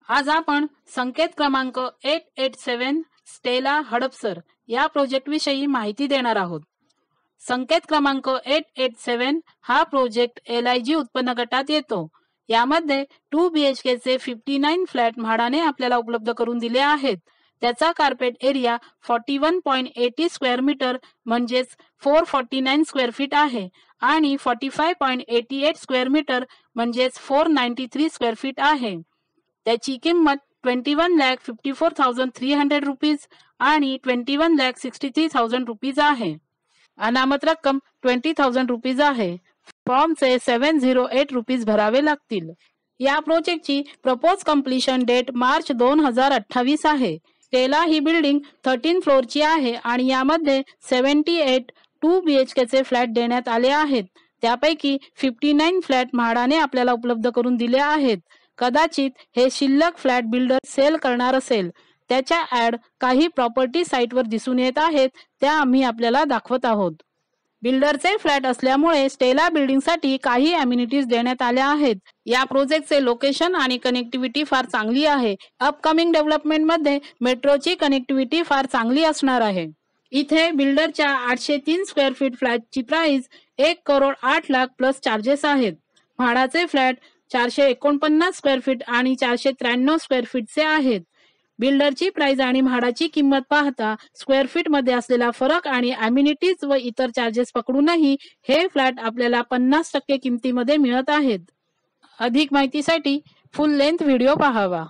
आज आपण संकेत क्रमांक 887 स्टेला हडपसर या प्रोजेक्ट विषयी माहिती देणार आहोत। संकेत क्रमांक 887 हा प्रोजेक्ट LIG उत्पन्न गटात येतो। यामध्ये 2 BHK चे 59 फ्लॅट म्हाडाने आपल्याला उपलब्ध करून दिले आहेत। त्याचा कार्पेट एरिया 41.80 स्क्वेअर मीटर म्हणजेच 449 स्क्वेअर फीट आहे आणि 45.88 स्क्वेअर मीटर म्हणजेच 493 स्क्वेअर फीट आहे। त्याची किंमत 21,54,300 रुपीज आणि 21,63,000 रुपीज आहे। अनामत रक्कम 20,000 रुपीज आहे। फॉर्मचे 708 रुपीज भरावे लागतील। या प्रोजेक्टची प्रपोज कंप्लीशन डेट मार्च 2028 आहे। स्टेला ही बिल्डिंग 13 फ्लोअरची आहे आणि यामध्ये 78 2 BHK चे फ्लॅट देण्यात आले आहेत। त्यापैकी 59 फ्लॅट म्हाडाने आपल्याला उपलब्ध करून दिले आहेत। कदाचित हे शिल्लक फ्लॅट बिल्डर सेल करणार असेल। त्याच्या ऍड काही प्रॉपर्टी साइटवर दिसून येत आहेत, त्या आम्ही आपल्याला दाखवत आहोत। बिल्डरचे फ्लॅट असल्यामुळे स्टेला बिल्डिंगसाठी काही अम्युनिटीज देण्यात आल्या आहेत। या प्रोजेक्टचे लोकेशन आणि कनेक्टिव्हिटी फार चांगली आहे। अपकमिंग डेव्हलपमेंटमध्ये मेट्रोची कनेक्टिव्हिटी फार चांगली असणार आहे। इथे बिल्डरच्या 803 स्क्वेअर फीट फ्लॅटची प्राइस 1,08,00,000 प्लस चार्जेस आहेत। म्हाडाचे फ्लॅट 449 स्क्वेअर फीट आणि 493 स्क्वेअर फीटचे आहेत। बिल्डरची प्राइस आणि म्हाडाची किंमत पाहता स्क्वेअर फीट मध्ये असलेला फरक आणि अम्युनिटीज व इतर चार्जेस पकडूनही हे फ्लॅट आपल्याला 50% किमतीमध्ये मिळत आहेत। अधिक माहितीसाठी फुल लेंथ व्हिडिओ पाहावा।